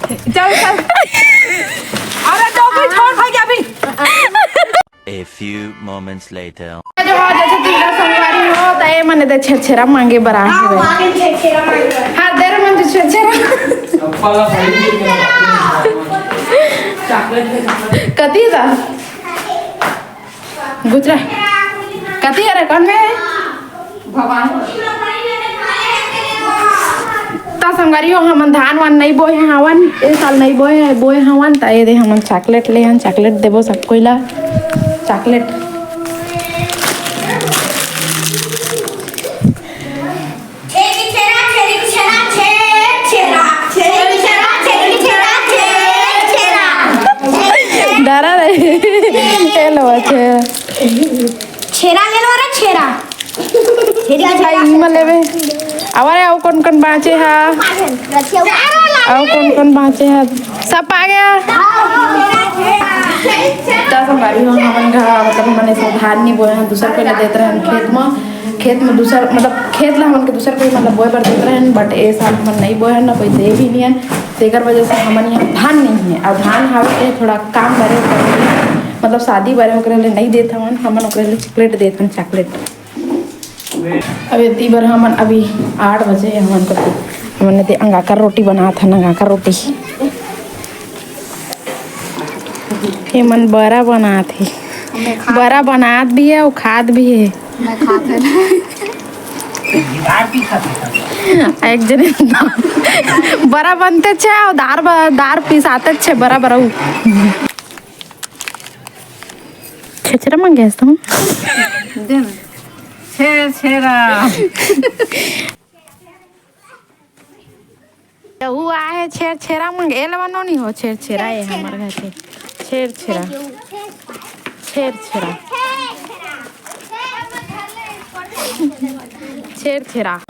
चल चल अरे तो कोई छोड़ भाई अभी। A few moments later. जो हो जैसे तीसरा सोमवारी हो तो ये मने दे छेरा मांगे बरा है हां देर मन जो छेरा कती दा गुजरा कती अरे कौन में भगवान ता सोमवारी हो हम धान वान नहीं बोए हवन ए साल नहीं बोए हवन ता ये दे हम चॉकलेट ले हन चॉकलेट देबो सब कोइला चॉकलेट दारा रे हेलो छे छेरा ले लो रे छेरा छेरी का भाई मलेबे आवारे आओ कौन बाचे हा आओ कौन बाचे हा सब आ गया दस हमारी हमन घर मतलब मने से धान नहीं बोए हैं दूसर को देते रहे खेत में दूसर मतलब खेत ला हमन के दूसर कोई मतलब बोए पर देते रहे बट ए साल हमन नहीं बोए हैं ना कोई दे भी नहीं है तेकर वजह से हमन यहाँ धान नहीं है और धान हावे के थोड़ा काम बरे मतलब शादी बरे ओकरे लिए नहीं देत हमन ओकरे लिए चॉकलेट देत हन चॉकलेट अभी ती बार हमन अभी 8 बजे हमन को हमने ते अंगाकर रोटी बना था अंगाकर रोटी ये मन बड़ा बना थी बड़ा बनात भी है और खाद भी है मैं खाते एक जने बड़ा बनते छे और दार पिसाते छे बड़ा छेरा मांगे हूँ छेरा हुआ है छेरा मांगे ए लवनो नहीं हो छेरा है हमारे घर पे छेरा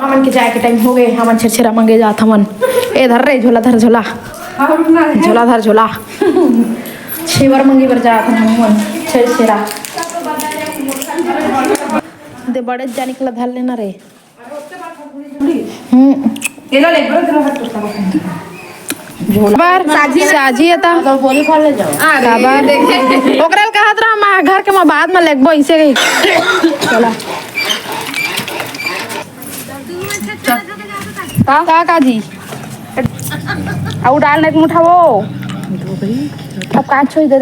हमन के जाए के टाइम हो गए हमन छेरा मांगे जात हमन ए धर रे झोला धर झोला धर झोला छेवर मांगे बर जात हमन छेरा दे बड़े जाने के धर लेना रे केला ले बरो तेरा हट तो बार साजी आता तो बोली खोल ले जाओ बार ओकरल कहत रहा मैं घर के मैं बाद में लेगबो इसे गई चला का जी आउ डाल नहीं उठाओ अब काट छोड़ दे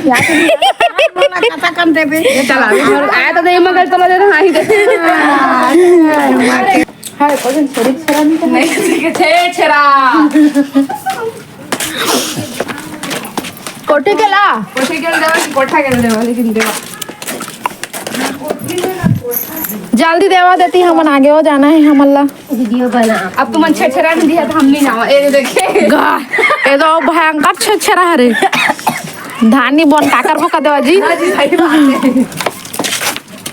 यार खाता कम दे बे चला आया तो दे मगर चला दे हां ही दे हाय कोजन छेरा नहीं छेरा कोठी के ला कोठा के देवा लेकिन देवा जल्दी देवा देती हमन आगे हो जाना है हमल्ला वीडियो बना अब तुम छेरा नहीं दिया तो हम नहीं जावा ए देखे ए तो भयंकर छेरा रे धानी बन काकर को का देवा जी हां जी सही बात है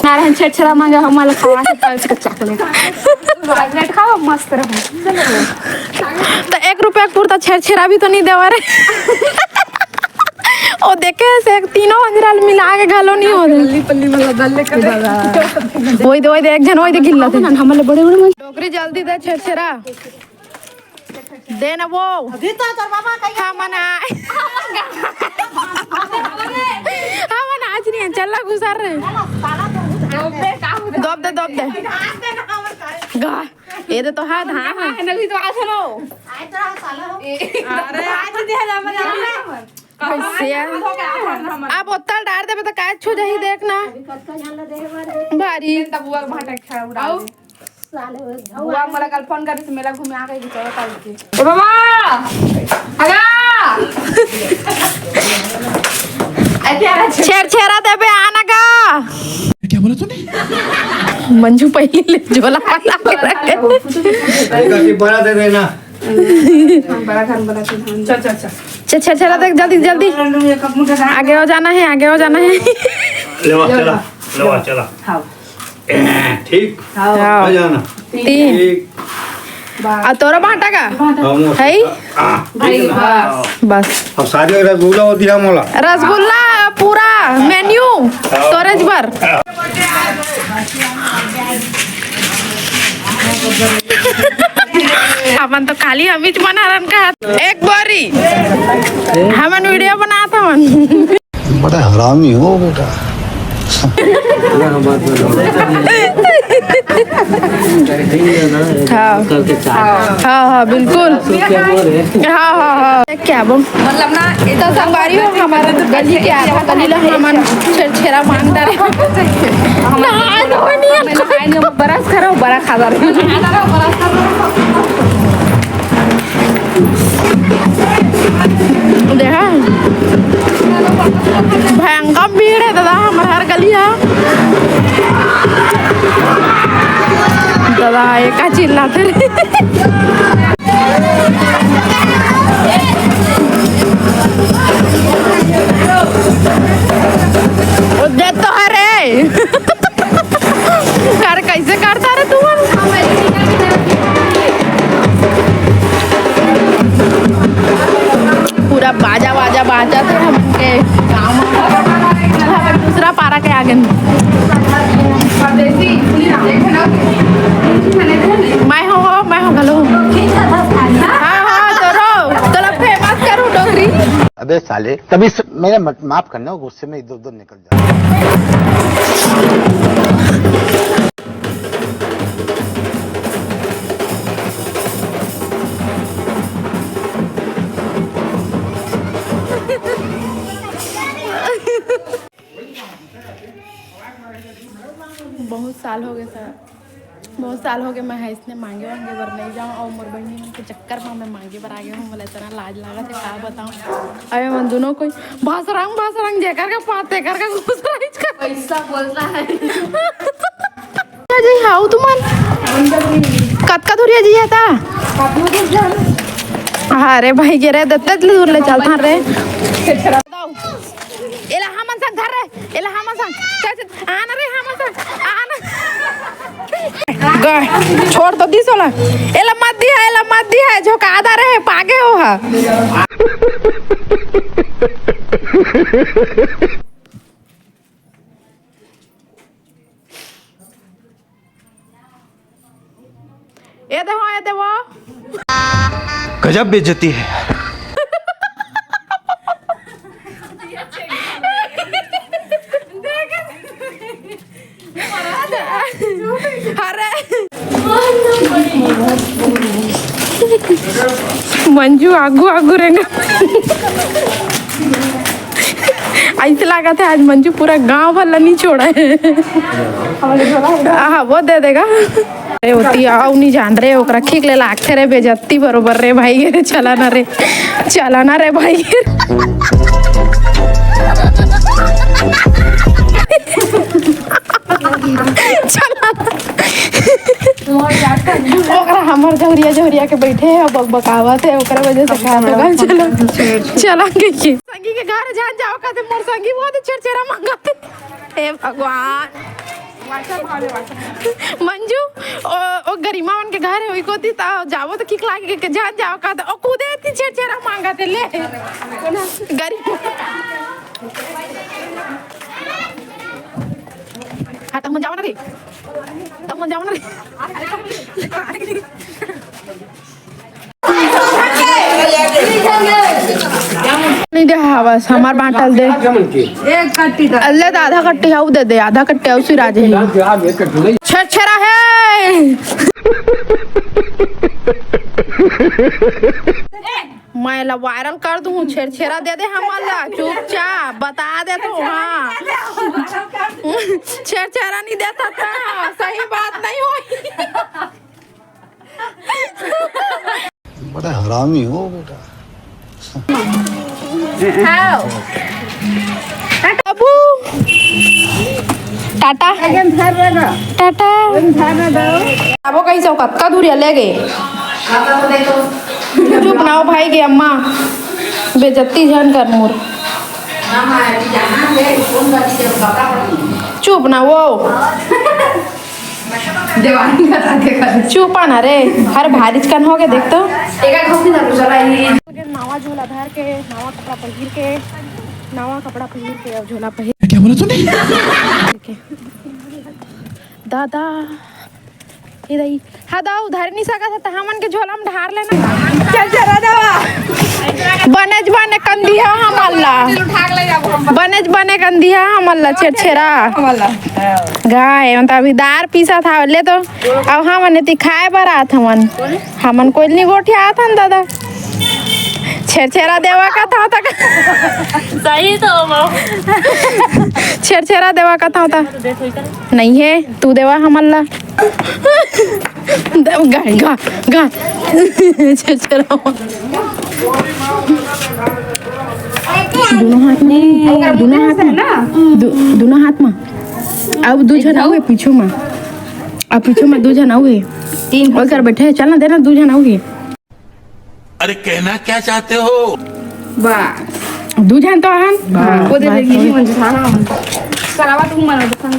नारायण छेरा मांगे हमारे खवा के पैसे का चॉकलेट खाओ मस्त रहो तो 1 रुपया कुर्ता छेरा भी तो नहीं देवा रे ओ देखे से तीनों अंजराल मिला के घालो नहीं हो पल्ली पल्ली में दल्ले कर ओई दे एक जन ओई दे गिल्ला थे हमले बड़े टोकरी जल्दी दे छेरा दे ना वो अभी तो तोर बाबा कहिया हमन आज नहीं चल गुजर रे दब दे गा ये तो हां हां नली तो आथे नो आय तो साला हो अरे आज दे जा आप उत्तल डाल देबे तो काय छू जाही देखना भारी बुआ भाटा खा उड़ाओ बुआ मला कल फोन करे मेला घूमे आ गई चलो कल के ए बाबा आगा छेरा देबे आना का क्या बोला तूने मंजू पहले झोला वाला बड़ा दे देना बड़ा खान बना चल छेरा देख जल्दी आगे हो जाना है चला हाँ ठीक आ जाना 3 आ तोरा बाटा का है बस अब सारे रसगुल्ला हो दिया मोला रसगुल्ला पूरा मेन्यू स्टोरेज पर अपन तो खाली हम ही बना रन का एक बारी हमन वीडियो बना था मन बड़ा हरामी हो बेटा। हाँ बिल्कुल हाँ क्या बोल मतलब ना इतना संगवारी हो हमारे तो गली के आया गली ला हमन छेरा मांग डाले बरस करो बड़ा खादा देखा भयंकर भीड़ है दादा हमारे हर गली है दादा एक चिल्लाते दे तो अरे कर कैसे करता रे तू पूरा बाजा बाजा बाजा थे हमके गाँव में दूसरा पारा के आगे मैं हो गलो हाँ तो फेमस करूँ डोगरी। अबे साले तभी मेरा माफ करना गुस्से में इधर उधर निकल जाए। बहुत साल हो गए सर बहुत साल हो गए मैं है इसने मांगे वांगे बर नहीं जाऊँ और मोर बहनी मन के चक्कर में मैं मांगे बर आ गया हूँ। मला इतना लाज लगा थे क्या बताऊँ। अरे मन दोनों कोई भासरंग जेकर का पाते कर का पैसा बोल रहा है जी हाउ तुमन कतका दूरिया जी है ता अरे भाई गे रे दत्ते दूर ले चलता रे एला हमन संग घर रे एला हमन संग चल आना रे हमन संग आना गए छोड़ तो दिस वाला एला मत दी है जो कादा रे पागे हो हा ये देखो गजब बेइज्जती है। अरे मंजू आगू रहेगा ऐसे लगा था आज मंजू पूरा गांव वाला नहीं छोड़ा है। हाँ वो दे देगा अरे होती आओ नहीं जान रहे ओकरा खींच ले लाखते रे बेजती बरोबर रे भाई रे चला ना रे भाई ओकरा हमर जौरिया के बैठे है बकावत है ओकरा वजह से खा लगा चला के संगी के घर जान जाओ का मोर संगी बहुत चरचरा मांगते हे भगवान मंजू ओ गरिमा मन के घर है ओई कोती ता जावो तो किक लागे के जान जाओ का ओ कूदे ती चरचरा मांगते ले गरिमा हाथ मन जाओ ना रे तब मन जाओ ना रे नहीं दे बस हमार बांटल दे एक कट्टी अल्ले तो आधा कट्टी हाउ दे दे आधा कट्टी हाउ सिराज है छरछरा है मैं ला वायरल कर दूं छेरा दे दे हमारा चुपचाप बता दे तो हाँ छेरा नहीं देता था सही बात नहीं हुई बड़ा हरामी हो बेटा। बाबू टाटा टाटा अब कहीं से कत्का दूरिया ले गए चुप ना हो भाई के अम्मा बेजती जान कर मोर चुप ना वो चुप ना रे हर भारिज कन हो गए देख तो नावा झोला धर के नावा कपड़ा पहिर के अब झोला पहिर क्या बोला तूने दादा इधर हाँ दा उधर नहीं सका था हमन के झोला में ढार लेना चल चला दवा बनेज बने कंदिया हमल्ला बनेज बने कंदिया हमल्ला छेरा गाय मतलब अभी दार पीसा था ले तो अब हमन ती खाए बर आत हमन कोई नहीं गोठिया आत हन दादा छेरा देवा का था तक सही तो छेरा देवा का था नहीं है तू देवा हमल्ला गाय गा गा छेरा दोनों हाथ में दोनों हाथ में अब दो जन आउगे पीछू में अब पीछू में दो जन आउगे तीन और कर बैठे चल ना देना दो जन आउगे अरे कहना क्या चाहते हो बस दो जन तो हन वो दे देगी जी मुझे खाना सलावा तुम मनो दुकान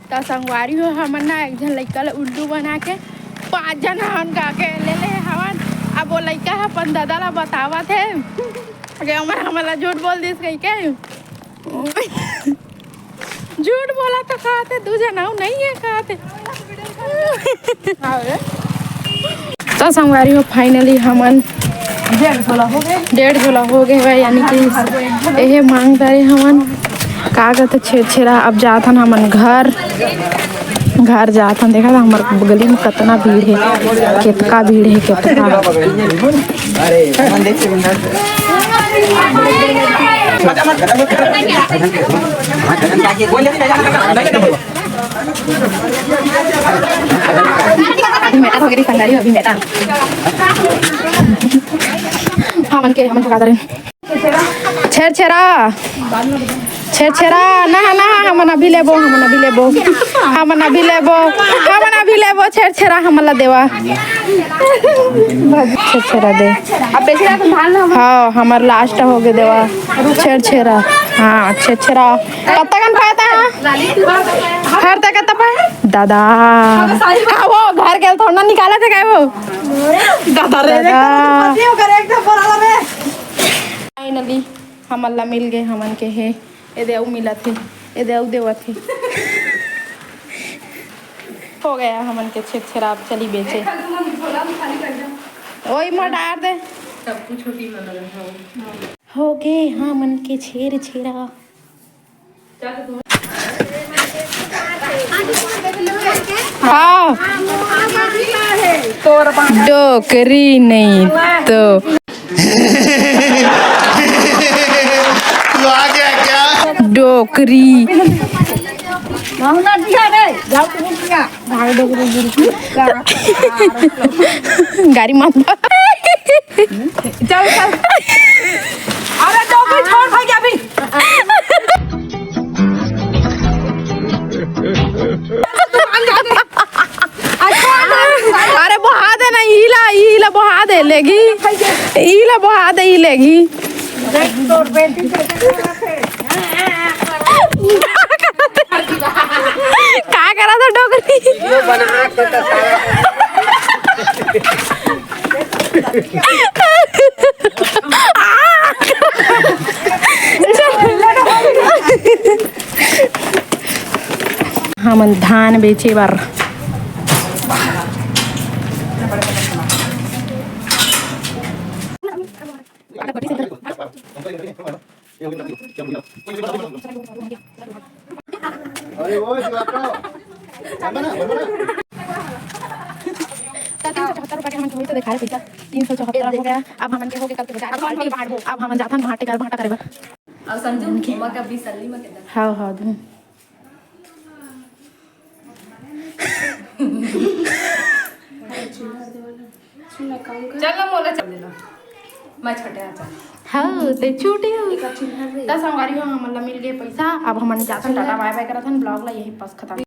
ता संगवारी हो हमन ना एक जन लइका ले उल्लू बना के 5 जन हन का के ले हवन अब वो लइका है अपन दादा ला बतावा थे कि हमारा झूठ बोल दिस कहीं के झूठ बोला तो खाते दो जन नहीं है खाते तो संगवारी हो फाइनली हमन 1.5 झोला हो गए भाई यानी कि यह मांग रहे हमन कागज छेरा अब जाथन हमन घर जाथन देखा था हमारे गली में कितना भीड़ है कितना भीड़ है कितना अभी खंडारी अभी मेटा हमन के का करें छेरा ना हमन अभी लेबो छेरा हमला देवा छेरा दे अब बेचरा तो धान हम हाँ हमार लास्ट हो गए देवा छेरा हाँ छेरा कत्ता कन पाता हर तक कत्ता पाए दादा का वो घर के थोड़ा निकाला थे क्या वो दादा फाइनली हमला मिल गए हमन के है ए देव मिला थे ए देव देवा थे हो गया हमन के छेरा अब चली बेचे ओई मटार दे सब कुछ छोटी हो गए हमन के छेरा हाँ डोकरी नहीं तो तू आ गया क्या डोकरी गाड़ी मान चल अरे डोकरी छोड़ भाई अभी अरे बहा दे ना ईला बहा दे लेगी ईला बहा दे ई लेगी क्या करा था डोकरी हमन धान बेचे बार अरे वो जो आपका रुपए दिखा रहे पैसा 374 हो गया अब हमन के हो गए कल के अब हमन जाथन भाटे करे और संजू के मका 20 सल्ली में कितना हाँ दूं चलो मोला चल देना मैं छटे आ हाँ ते छूटे हो 10 संगवारी हो हमन ला मिल गए पैसा अब हमन जाथन टाटा बाय बाय करथन ब्लॉग ला यही पास खत्म।